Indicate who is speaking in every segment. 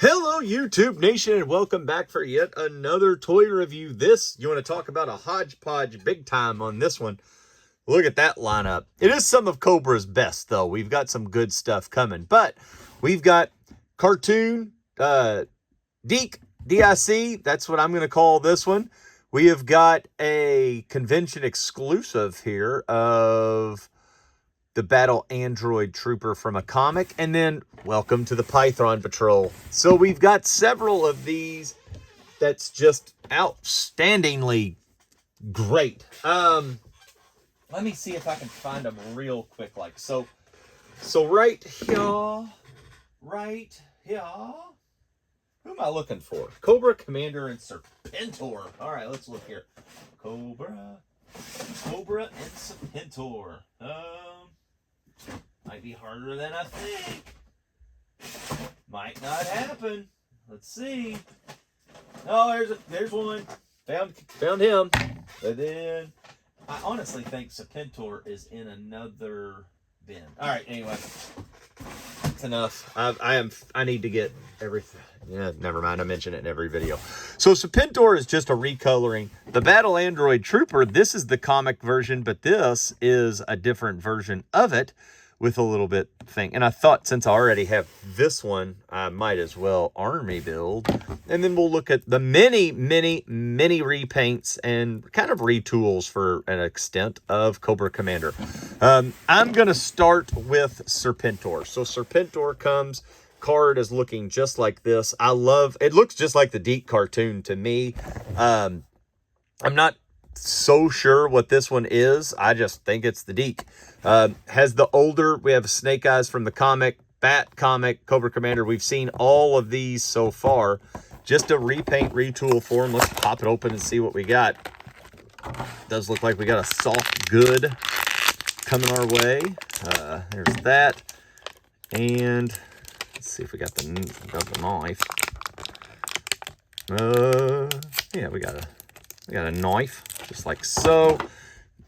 Speaker 1: Hello, YouTube Nation, and welcome back for yet another toy review. You want to talk about a hodgepodge big time on this one. Look at that lineup. It is some of Cobra's best, though. We've got some good stuff coming, but we've got cartoon, DIC, DIC, that's what I'm going to call this one. We have got a convention exclusive here of the Battle Android Trooper from a comic, and then welcome to the Python Patrol. So we've got several of these that's just outstandingly great. Let me see if I can find them real quick. So right here, who am I looking for? Cobra, Commander, and Serpentor. All right, let's look here. Cobra, and Serpentor. Might be harder than I think. Might not happen. Let's see. Oh, there's one. Found him. But then I honestly think Serpentor is in another bin. All right. Anyway, that's enough. I need to get everything. Yeah, never mind. I mention it in every video. So Serpentor is just a recoloring. The Battle Android Trooper, this is the comic version, but this is a different version of it with a little bit thing. And I thought since I already have this one, I might as well army build. And then we'll look at the many repaints and kind of retools for an extent of Cobra Commander. I'm going to start with Serpentor. So Serpentor comes, card is looking just like this. It looks just like the DIC cartoon to me. I'm not so sure what this one is. I just think it's the DIC. Has the older, we have Snake Eyes from the comic, Bat comic, Cobra Commander. We've seen all of these so far. Just a repaint, retool for them. Let's pop it open and see what we got. Does look like we got a soft good coming our way. There's that. And let's see if we got the knife. Yeah, we got a knife, just like so.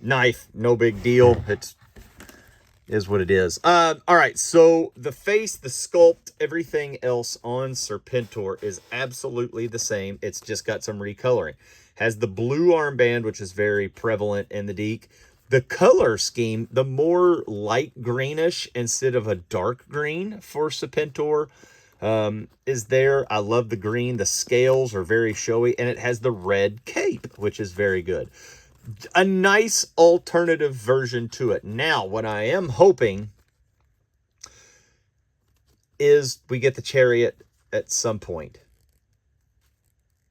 Speaker 1: Knife, no big deal. It is what it is. All right, so the face, the sculpt, everything else on Serpentor is absolutely the same. It's just got some recoloring. Has the blue armband, which is very prevalent in the DIC. The color scheme, the more light greenish instead of a dark green for Serpentor is there. I love the green. The scales are very showy, and it has the red cape, which is very good. A nice alternative version to it. Now, what I am hoping is we get the chariot at some point.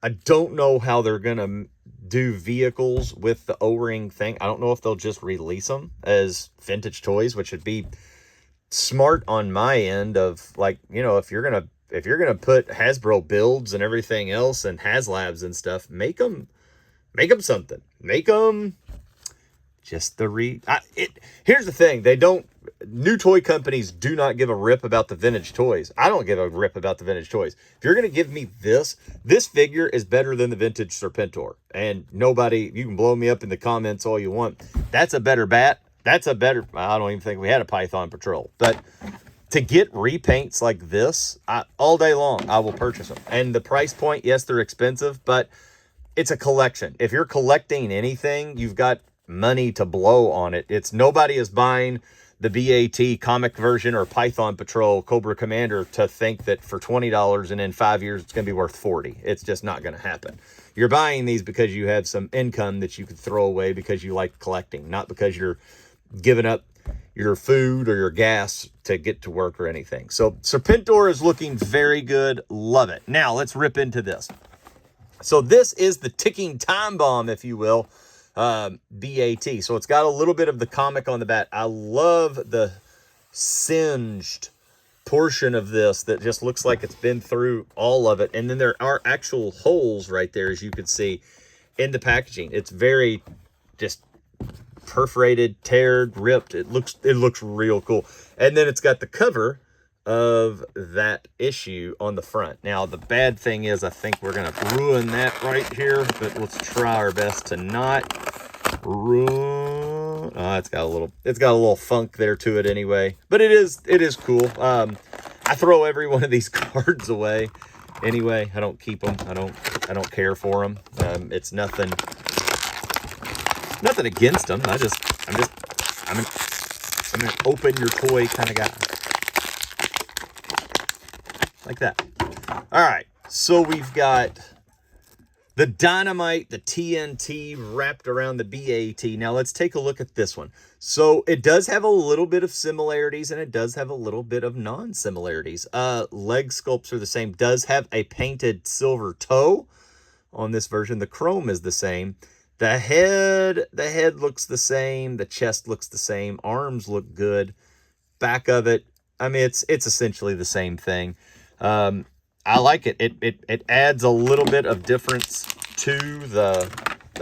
Speaker 1: I don't know how they're going to do vehicles with the O-ring thing. I don't know if they'll just release them as vintage toys, which would be smart on my end of, like, you know, if you're going to put Hasbro builds and everything else and HasLabs and stuff, make them something. Make them just here's the thing. New toy companies do not give a rip about the vintage toys. I don't give a rip about the vintage toys. If you're going to give me this figure is better than the vintage Serpentor. And you can blow me up in the comments all you want. That's a better bat. I don't even think we had a Python Patrol. But to get repaints like this, all day long, I will purchase them. And the price point, yes, they're expensive, but it's a collection. If you're collecting anything, you've got money to blow on it. Nobody is buying the BAT comic version or Python Patrol Cobra Commander to think that for $20 and in 5 years it's going to be worth $40. It's just not going to happen. You're buying these because you have some income that you could throw away because you like collecting, not because you're giving up your food or your gas to get to work or anything. So Serpentor is looking very good. Love it. Now let's rip into this. So this is the ticking time bomb, if you will, BAT. So it's got a little bit of the comic on the bat. I love the singed portion of this that just looks like it's been through all of it. And then there are actual holes right there, as you can see, in the packaging. It's very just perforated, teared, ripped. It looks real cool. And then it's got the cover of that issue on the front. Now, the bad thing is I think we're going to ruin that right here, but let's try our best to not ruin. It's got a little funk there to it anyway, but it is cool. I throw every one of these cards away anyway. I don't keep them. I don't care for them. It's nothing against them. I'm an open your toy kind of guy. Like that. All right. So we've got the dynamite, the TNT wrapped around the BAT. Now let's take a look at this one. So it does have a little bit of similarities and it does have a little bit of non-similarities. Leg sculpts are the same. Does have a painted silver toe on this version. The chrome is the same. The head looks the same. The chest looks the same. Arms look good. Back of it, I mean, it's essentially the same thing. I like it. It adds a little bit of difference to the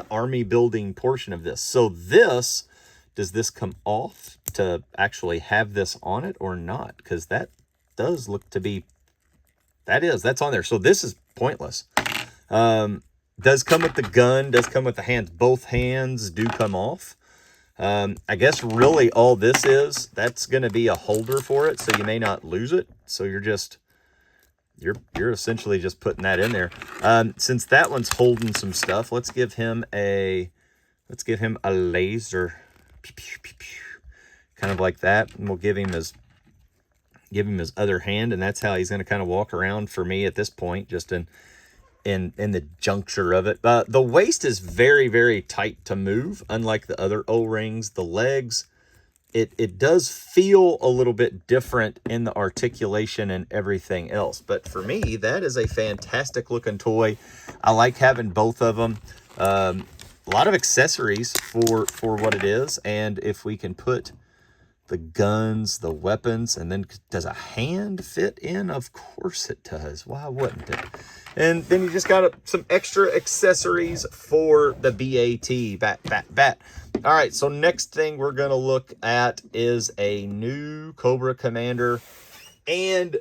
Speaker 1: army building portion of this. So does this come off to actually have this on it or not? Because that does look to be, that's on there. So this is pointless. Does come with the gun, does come with the hands. Both hands do come off. I guess really all this is, that's going to be a holder for it, so you may not lose it. So you're essentially just putting that in there. Since that one's holding some stuff, let's give him a laser, kind of like that, and we'll give him his other hand, and that's how he's going to kind of walk around for me at this point, just in the juncture of it. The waist is very, very tight to move, unlike the other O-rings. The legs, it does feel a little bit different in the articulation and everything else. But for me, that is a fantastic looking toy. I like having both of them. A lot of accessories for what it is. And if we can put the guns, the weapons, and then does a hand fit in? Of course it does. Why wouldn't it? And then you just got some extra accessories for the BAT. All right, so next thing we're going to look at is a new Cobra Commander. And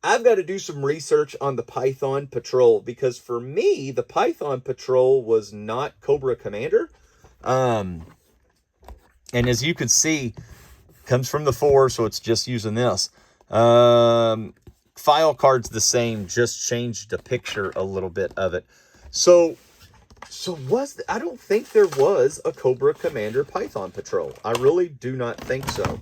Speaker 1: I've got to do some research on the Python Patrol, because for me, the Python Patrol was not Cobra Commander. And as you can see, comes from the 4, so it's just using this. File card's the same, just changed the picture a little bit of it. So I don't think there was a Cobra Commander Python Patrol. I really do not think so.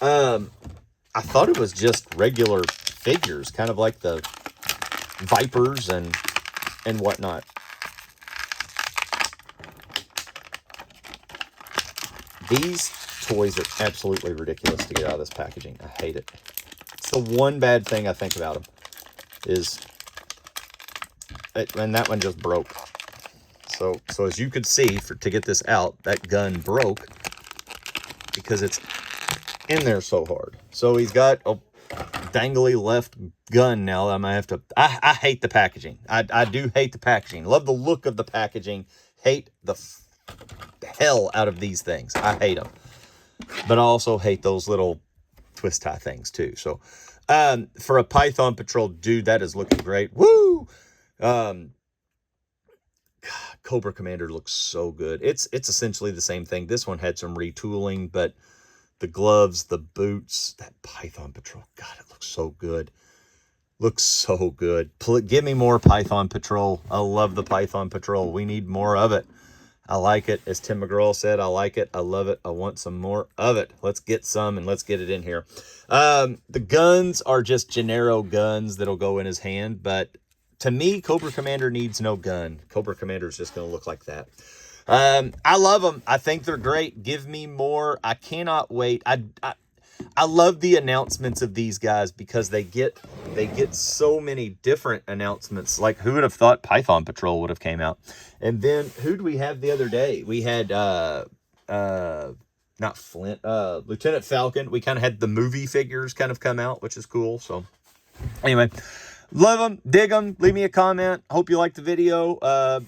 Speaker 1: I thought it was just regular figures, kind of like the Vipers and whatnot. These toys are absolutely ridiculous to get out of this packaging. I hate it. It's the one bad thing I think about them is, and that one just broke. So as you could see, to get this out, that gun broke because it's in there so hard. So he's got a dangly left gun now that I might have to. I hate the packaging. I do hate the packaging. Love the look of the packaging. Hate the hell out of these things. I hate them. But I also hate those little twist tie things too. So for a Python Patrol, dude, that is looking great. Woo! Cobra Commander looks so good. It's essentially the same thing. This one had some retooling, but the gloves, the boots, that Python Patrol, God, it looks so good. Looks so good. Give me more Python Patrol. I love the Python Patrol. We need more of it. I like it. As Tim McGraw said, I like it. I love it. I want some more of it. Let's get some and let's get it in here. The guns are just Gennaro guns that'll go in his hand, but to me, Cobra Commander needs no gun. Cobra Commander is just going to look like that. I love them. I think they're great. Give me more. I cannot wait. I love the announcements of these guys because they get so many different announcements. Like, who would have thought Python Patrol would have came out? And then who do we have the other day? We had not Flint, Lieutenant Falcon. We kind of had the movie figures kind of come out, which is cool. So anyway, love them, dig them. Leave me a comment. Hope you liked the video.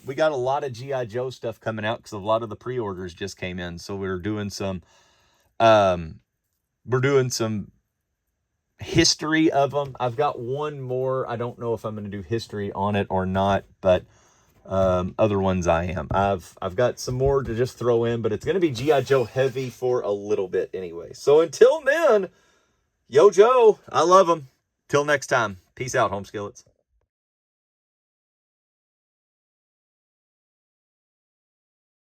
Speaker 1: We got a lot of G.I. Joe stuff coming out because a lot of the pre-orders just came in. So we're doing some history of them. I've got one more. I don't know if I'm going to do history on it or not, but other ones I am. I've got some more to just throw in, but it's going to be G.I. Joe heavy for a little bit anyway. So until then, yo Joe, I love them. Till next time, peace out, home skillets.